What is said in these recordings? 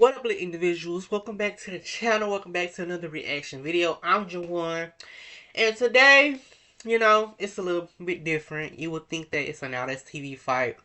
What up, little individuals? Welcome back to the channel. Welcome back to another reaction video. I'm Jawan, and today, it's a little bit different. You would think that it's an Now TV fight,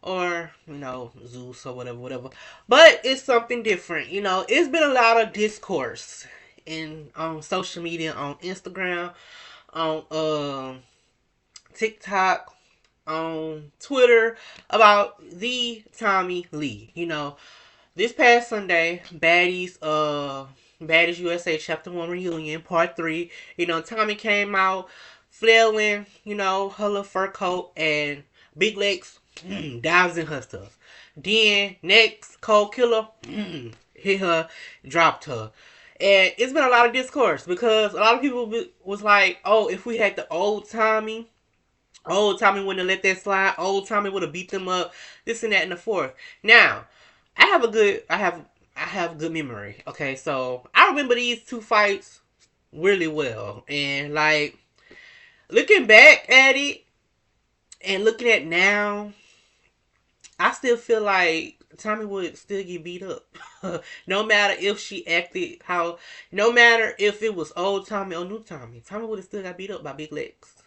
or Zeus or whatever. But it's something different. It's been a lot of discourse on social media, on Instagram, on TikTok, on Twitter about the Tommie Lee. This past Sunday, Baddies USA Chapter 1 Reunion, Part 3, Tommie came out flailing, her little fur coat, and Big Legs dives in her stuff. Then, next, Cold Killer hit her, dropped her. And it's been a lot of discourse because a lot of people was like, oh, if we had the old Tommie wouldn't have let that slide. Old Tommie would have beat them up. This and that and the fourth. Now, I have good memory. Okay, so I remember these two fights really well. And like looking back at it and looking at now, I still feel like Tommie would still get beat up. No matter if she acted no matter if it was old Tommie or new Tommie would have still got beat up by Big Legs.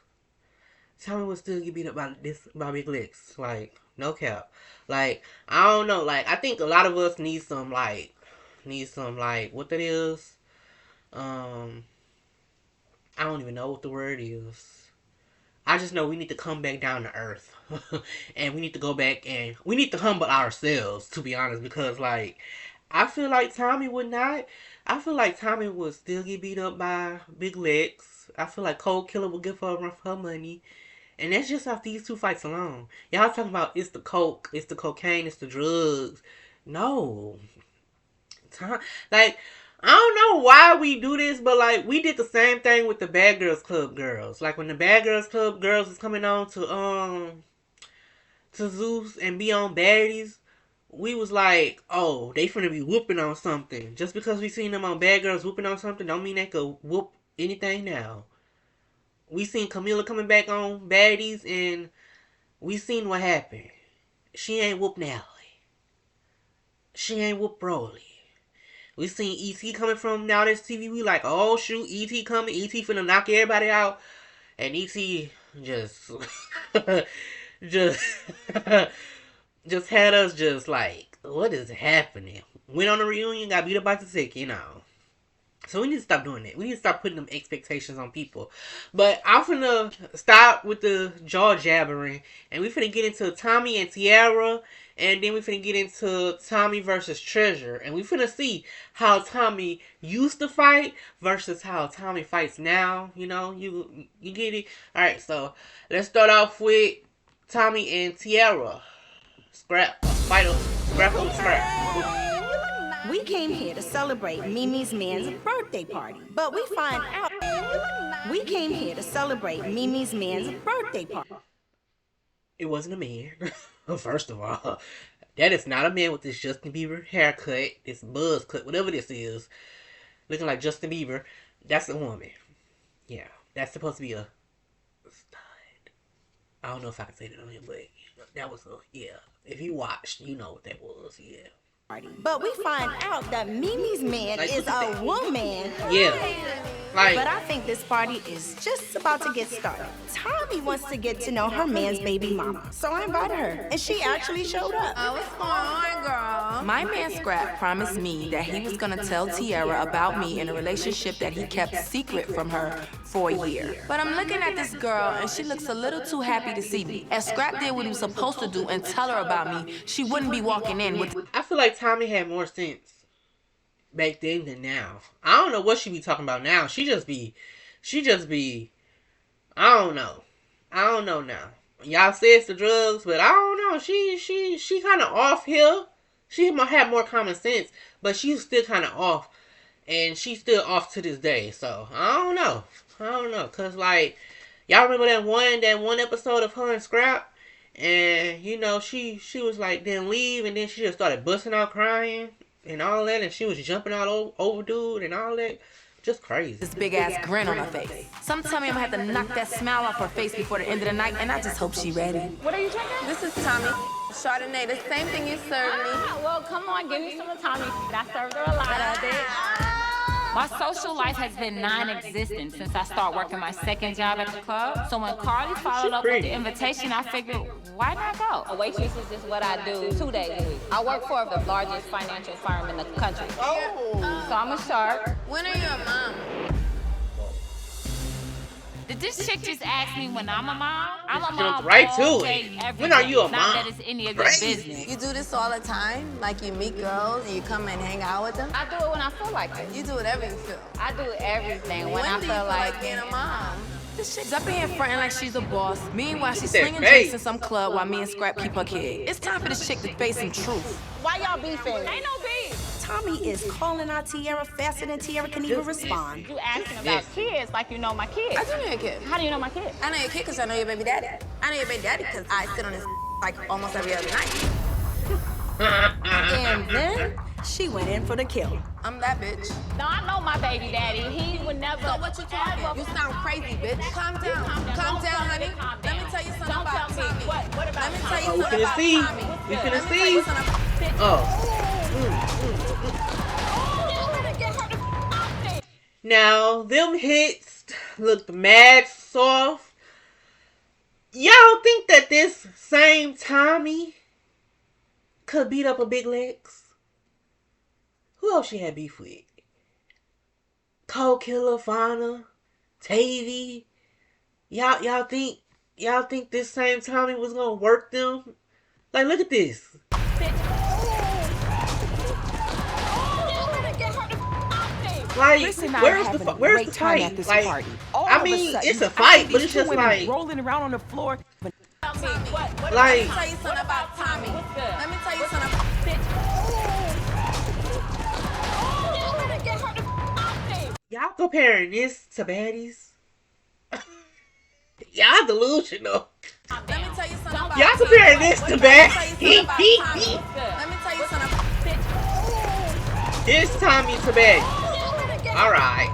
Tommie would still get beat up by Big Legs. Like, no cap. Like, I don't know. Like, I think a lot of us need some what that is. I don't even know what the word is. I just know we need to come back down to earth. And we need to go back and we need to humble ourselves, to be honest. Because, like, I feel like Tommie would not. I feel like Tommie would still get beat up by Big Legs. I feel like Cold Killer would give her a run for her money. And that's just off these two fights alone. Y'all talking about it's the coke, it's the cocaine, it's the drugs. No. Like, I don't know why we do this, but like, we did the same thing with the Bad Girls Club girls. Like, when the Bad Girls Club girls was coming on to Zeus and be on Baddies, we was like, oh, they finna be whooping on something. Just because we seen them on Bad Girls whooping on something don't mean they could whoop anything now. We seen Camila coming back on Baddies, and we seen what happened. She ain't whoop Nally. She ain't whoop Broly. We seen E.T. coming from Now TV. We like, oh shoot, E.T. coming. E.T. finna knock everybody out. And E.T. just, just, just had us just like, what is happening? Went on a reunion, got beat up by the sick, So we need to stop doing that. We need to stop putting them expectations on people. But I'm finna stop with the jaw jabbering. And we finna get into Tommie and Tiara. And then we finna get into Tommie versus Treasure. And we finna see how Tommie used to fight versus how Tommie fights now. You get it? Alright, so let's start off with Tommie and Tiara. Scrap. Fight up. Scrap on scrap. We came here to celebrate Mimi's man's birthday party, but we find out we came here to celebrate Mimi's man's birthday party. It wasn't a man. First of all, that is not a man with this Justin Bieber haircut, this buzz cut, whatever this is, looking like Justin Bieber. That's a woman. Yeah, that's supposed to be a stud. I don't know if I can say that on here, but that was yeah. If you watched, you know what that was, yeah. But we find out that Mimi's man is a woman. Yeah. But I think this party is just about to get started. Tommie wants to get to know her man's baby mama, so I invited her, and she actually showed up. Oh, what's going on, girl? My man Scrap promised me that he was gonna tell Tiara about me in a relationship that he kept secret from her for a year. But I'm looking at this girl, and she looks a little too happy to see me. If Scrap did what he was supposed to do and tell her about me, she wouldn't be walking in with... I feel like Tommie had more sense back then than now. I don't know what she be talking about now. She just be, I don't know now. Y'all say it's the drugs, but I don't know. She kind of off here. She might have more common sense, but she's still kind of off. And she's still off to this day. So, I don't know. Because, like, y'all remember that one episode of her and Scrap? And, she was like, then leave. And then she just started busting out crying and all that. And she was jumping all over dude and all that. Just crazy. This big ass grin on her face. Some tell me I'm gonna have to knock that smile off her face before the end of the night, and I just hope she ready. What are you drinking? This is Tommie. Chardonnay, the same thing you served me. Well, come on, give me some of Tommie. I served her a lot of it. My social life has been non-existent since I started working my second job at the club. So when Carly followed up with the invitation, I figured, why not go? A waitress is just what I do 2 days a week. I work for the largest financial firm in the country. Oh. So I'm a shark. When are you a mom? Did this chick just ask me when I'm a mom? I'm a mom right all to day, it. every When are day. you a Not mom? that it's any of your business. You do this all the time? Like you meet girls and you come and hang out with them? I do it when I feel like it. You do whatever you feel. I do everything when When I do you feel like being a mom? This chick's up in here fronting like she's a boss. Meanwhile, she's That slinging face. drinks in some club while me and Scrap keep her kid. It's time for this chick to face some truth. Why y'all beefing? Ain't no beef. Tommy is calling out Tiara faster than Tiara can even respond. You asking about kids like you know my kids. I do know your kid. How do you know my kids? I know your kid because I know your baby daddy. I know your baby daddy because I sit on his like almost every other night. And then she went in for the kill. I'm that bitch. No, I know my baby daddy. He would never. So what you talking? You sound crazy, bitch. Calm down. Calm down, honey. Let me tell you something Don't about tell me. Tommy. What about Let me Tommy? tell you We something finna about see. Tommy. We finna Let me tell see. you something. Oh. Now, them hits looked mad soft. Y'all think that this same Tommy could beat up a Big Legs? Who else she had beef with? Cold Killer, Fauna, Tavy. Y'all think this same Tommy was gonna work them? Like, look at this. Like, Chris and I are where's having the a where's great the time fight? at this Like, party. All I of a mean, sudden, it's a I fight, see but these it's two just women like, rolling around on the floor. What like, Let me tell you something about Tommy. Let me tell you something. y'all comparing this to baddies? Y'all delusional. Let me tell you something about Y'all Tommy. comparing this to Let me tell you something baddies? about Tommy. Let me tell you something. This Tommy to baddies. Alright.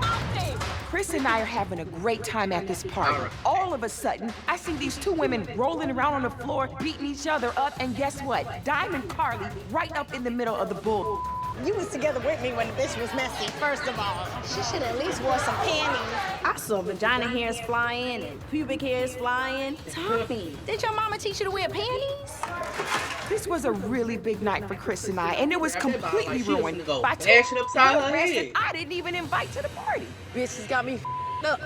Chris and I are having a great time at this party. All of a sudden, I see these two women rolling around on the floor, beating each other up, and guess what? Diamond Carly right up in the middle of the bull. You was together with me when the bitch was messy, first of all. She should at least wore some panties. I saw vagina hairs flying and pubic hairs flying. Tommy, did your mama teach you to wear panties? This was a really big night for Chris and I, and it was completely She was ruined gonna go by two bash it upside her arrested head. I didn't even invite to the party. Bitch, got me up.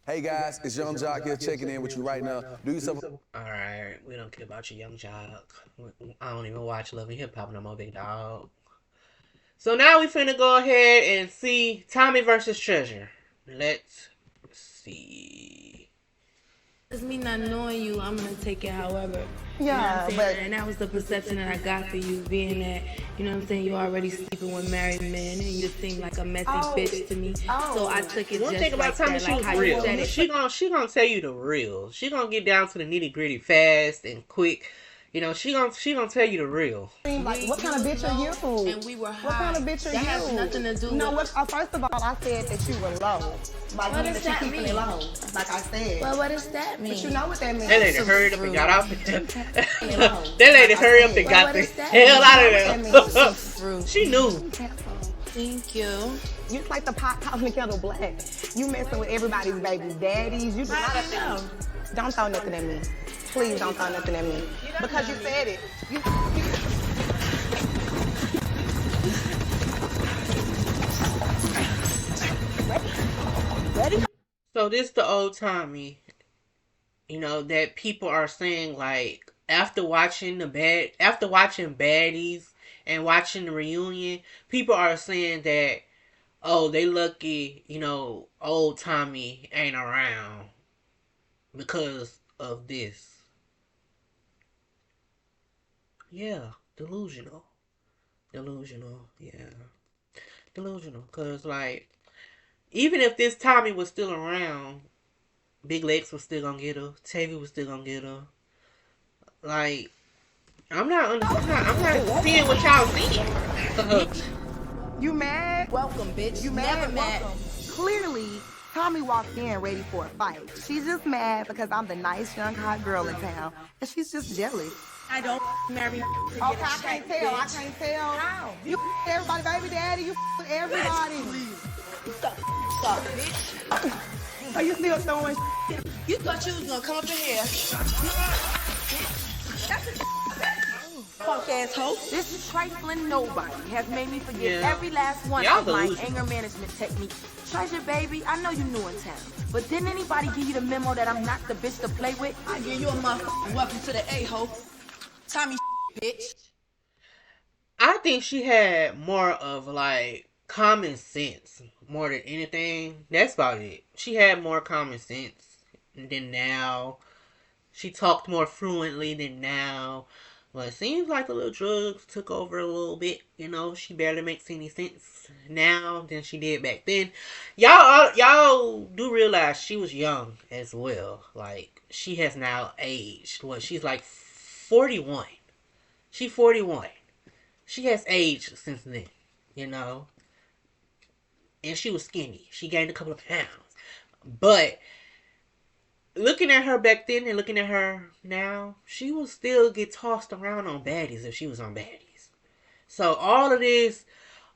Hey guys, it's Young Jock here checking in with you right now. Do yourself Alright, we don't care about your young jock. I don't even watch Love and Hip Hop no more, big dog. So now we finna go ahead and see Tommy versus Treasure. Let's see. It's me not knowing you, I'm gonna take it however. You know what Yeah, I'm saying? but And that was the perception that I got for you, being that, you know what I'm saying, you already sleeping with married men and you just seem like a messy bitch to me. So I took it One just thing about like Tommy, that, she like was how you real. said it. She gonna tell you the real. She gonna get down to the nitty gritty fast and quick. You know, she gonna tell you the real. Like, what kind of bitch are you? And we were high. What kind of bitch are that you? has nothing to do No, with... what, first of all, I said that you were low. Like, What meaning does that that you keeping mean? it low. Like I said. Well, what does that mean? But you know what that means. That lady hurried up and got out. That lady hurried up and got what the does that hell out mean? of there. Fruit. She knew. Thank you. You like the pot calling the kettle black. You messing with everybody's baby daddies. You do not know. Don't throw nothing at me. Please don't throw nothing at me. Because you said it. So this the old Tommy, you know, that people are saying, like, after watching Baddies and watching the reunion, people are saying that, oh, they lucky, you know, old Tommy ain't around because of this. Yeah, delusional, yeah, delusional, cause like, even if this Tommy was still around, Big Legs was still gonna get her. Tavy was still gonna get her. Like, I'm not seeing what y'all seeing. You mad? Welcome, bitch. You mad? Never mad. Welcome. Clearly, Tommy walked in ready for a fight. She's just mad because I'm the nice young hot girl in town, and she's just jealous. I don't marry me. Okay, I can't tell. I can't tell. How? You everybody, baby daddy. You everybody. Stop, bitch. Are you still throwing? You thought you was gonna come up in here. Punk asshole. This trifling nobody has made me forget Yeah. every last one Y'all of my delusional. anger management techniques. Treasure, baby, I know you're new in town, but didn't anybody give you the memo that I'm not the bitch to play with? I give you a motherfucking welcome to the A-hole. Tommie, bitch. I think she had more of like common sense more than anything. That's about it. She had more common sense than now. She talked more fluently than now. Well, it seems like the little drugs took over a little bit. You know, she barely makes any sense now than she did back then. Y'all do realize she was young as well. Like, she has now aged. What, she's like 41. She's 41. She has aged since then, you know. And she was skinny. She gained a couple of pounds. But looking at her back then and looking at her now, she will still get tossed around on baddies if she was on baddies. So all of this,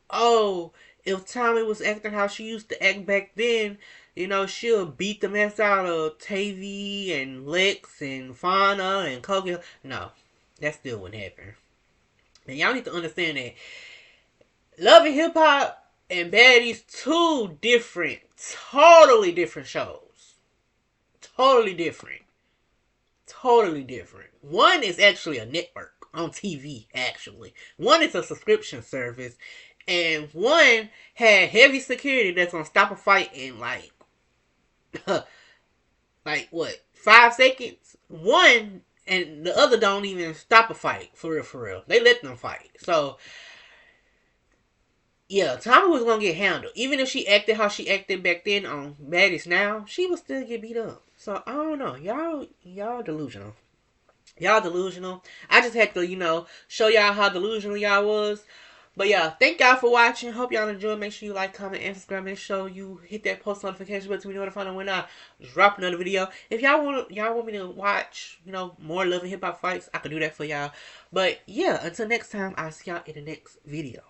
oh, if Tommie was acting how she used to act back then, you know, she'll beat the mess out of Tavy and Lex and Fauna and Kogi. No, that still wouldn't happen. And y'all need to understand that Love and Hip Hop and Baddies, two different, totally different shows. Totally different. Totally different. One is actually a network on TV, actually. One is a subscription service. And one had heavy security that's gonna stop a fight in like, like what, 5 seconds? One and the other don't even stop a fight, for real, for real. They let them fight. So, yeah, Tommie was gonna get handled. Even if she acted how she acted back then on Baddies now, she would still get beat up. So, I don't know. Y'all delusional. Y'all delusional. I just had to, you know, show y'all how delusional y'all was. But yeah, thank y'all for watching. Hope y'all enjoyed. Make sure you like, comment, and subscribe. Make sure you hit that post notification button to be notified when I drop another video. If y'all want me to watch, you know, more Love and Hip Hop fights, I can do that for y'all. But yeah, until next time, I'll see y'all in the next video.